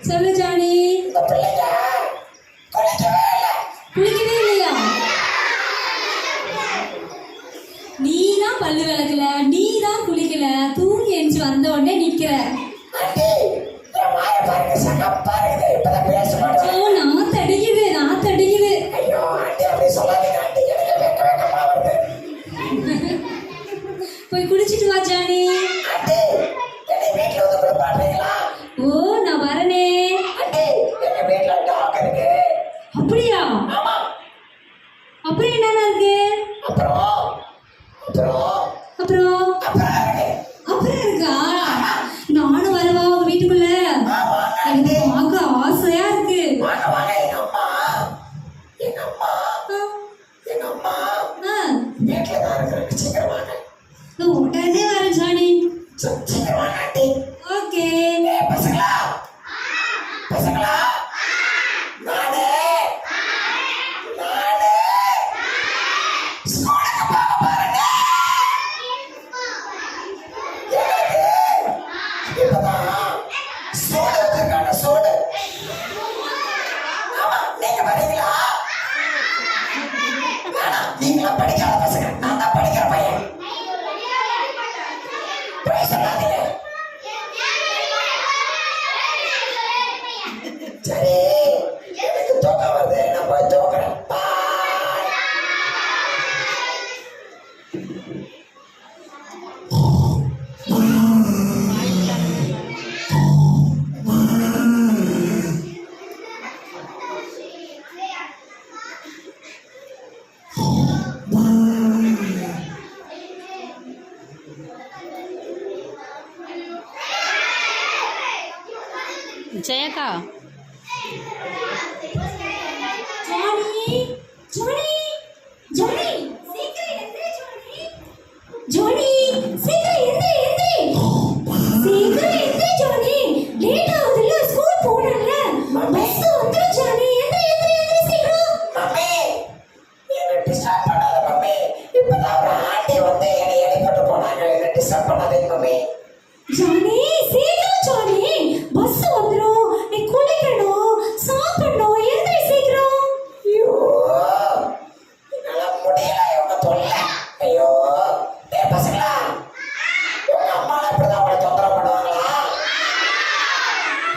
சொல்லு ஜானி. இந்த பிள்ளைங்க குளிக்கவே இல்லை. குளிக்கவே இல்லையா? நீ தான் பல்லு விளக்கல, நீ தான் குளிக்கல, தூங்கி எஞ்சி வந்த உடனே நிக்கிற. ஆண்டி என் வாய பாருங்க, சகப்பா இருக்குது. இப்பதான் பேச மாட்டேன். நான் தடிக்குது, நான் தடிக்குது. ஐயோ ஆண்டி அப்படி சொல்லாதீங்க ஆண்டி, எனக்கு வெக்க வெக்கமா வருது. போய் குளிச்சுட்டு வா ஜானி. ஆண்டி என்னை வீட்டுல வந்து கூட பாடுறீங்களா? ஓ நான் வரனே. ஆண்டி எங்க வீட்டுல டாக் இருக்கு. அப்படியா? ஆமா. அப்புறம் என்னென்ன இருக்கு? அப்புறம் அப்புறம் அப்புறம் அப்புறம் இருக்கு. அப்புறம் இருக்கா? நானும் வரவா உங்க வீட்டுக்குள்ள? எனக்கு பார்க்க ஆசையா இருக்கு. வாங்க வாங்க. எங்க அம்மா வீட்டுல தான் இருக்கிற. சீக்கிரம் வாங்க. உடனே வரேன் ஜானி. சீக்கிரம் வாங்க ஆண்டி. ஓகே. பசங்களா பசங்களா, நானே ஸ்கூலுக்கு போக போறேங்க. எனக்கு இப்பதான் சூடு வச்சிருக்காங்க, சூடு. ஆமா, நீங்க வரீங்களா? வேணாம், நீங்களா படிக்காத பசங்க, நான் தான் படிக்கிற பையன். போய் சொல்லாதீங்க. சரி, எனக்கு தூக்கம் வருது, நான் போய் தூங்குறேன். பாய். ஜெயக்கா, ஜானி ஜானி ஜானி சீக்கிரம் எந்திரி ஜானி. ஜானி சீக்கிரம் எந்திரி எந்திரி. சீக்கிரம் எந்திரி ஜானி. லேட் ஆகுதுல்ல, ஸ்கூல் போறல்ல. பஸ் வந்துரும் ஜானி. எந்திரி எந்திரி எந்திரி சீக்கிரம். மம்மி, என்னை டிஸ்டர்ப் பண்ணாத மம்மி. இப்பதான் ஒரு ஆண்டி வந்து என்னை எழுப்பிட்டு போனாங்க. என்னை டிஸ்டர்ப் பண்ணாதீங்க மம்மி. ஜானி சீக்கிரம் ஜானி. பஸ் வந்துரும். நீ குளிக்கணும், சாப்பிடணும். எந்திரி சீக்கிரம். ஐயோ, என்னால முடியல இவங்க தொல்லை. ஐயோ, டேய் பசங்களா, உங்க அம்மாலாம் இப்படிதான் உங்களை தொந்தரவு பண்ணுவாங்களா?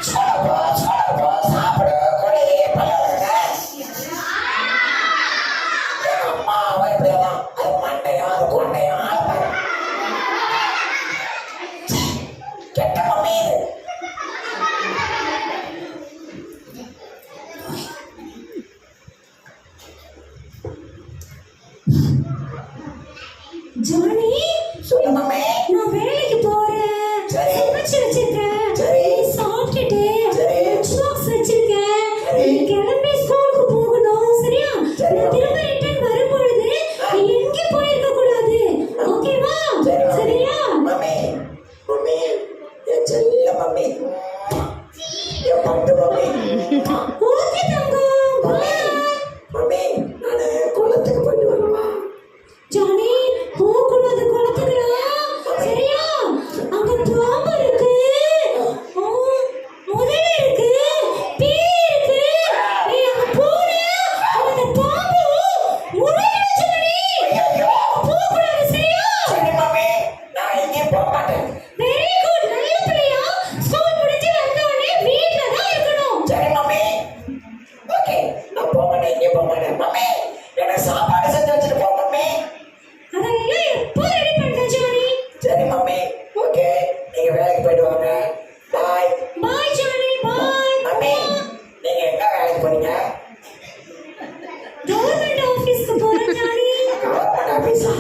சொல்லப்போ சாப்பிடு, குளி, பழகுங்க. எங்க அம்மாவும் இப்படியேதான். அது மண்டையும் அது கொண்டையும் ஆளப்பாங்க. கெட்ட மம்மி இது. ஜானி சொல்லு மம்மி. நான் வேலைக்கு போறேன். சரி. சமைச்சு வச்சிருக்கேன். சரி. சாப்பிட்டுட்டு சரி. லஞ்ச் பாக்ஸ் வச்சிருக்கேன். சரி. நீ கிளம்பி ஸ்கூலுக்கு போகணும். சரியா? சரி. நான் திரும்ப ரிட்டர்ன் வரும்பொழுது நீ எங்கே போயிருக்க கூடாது. ஓகேவா? சரி, மம்மி. சரியா? மம்மி, மம்மி, என் செல்ல மம்மி, என் பட்டு மம்மி. ஓகே தங்கம். மம்மி, பாய். மம்மி, நானு குளத்துக்கு போயிட்டு வரவா? ஜானி போகக்கூடாது குளத்துக்குலாம். சரியா? அங்க பாம்பு இருக்கு. முதல்ல இருக்கு, பீ இருக்கு. நீ அங்க போன அந்த பாம்பு முறையிடும் ஜானி. ஐயோ, போகக்கூடாது. சரியா? சரி மம்மி, நான் எங்கேயும் போக மாட்டேன். Very good. நல்ல பிள்ளையா. ஸ்கூல் முடிஞ்சு வந்த உடனே வீட்ல தான் இருக்கணும். சரி மம்மி. ஓகே, நான் போக மாட்டேன், எங்கேயும் போக மாட்டேன். மம்மி, எனக்கு சாப்பாடு செஞ்சு வச்சுட்டு போ மம்மி. அதெல்லாம் எப்போ ரெடி பண்ற ஜானி? சரி மம்மி. ஓகே, நீங்க வேலைக்கு போயிட்டு வாங்க. பாய். பாய் ஜானி. பாய். மம்மி, நீங்க எங்க வேலைக்கு போறீங்க? கவர்மெண்ட் ஆபீஸ்க்கு போறேன் ஜானி. கவர்மெண்ட் ஆபீஸா?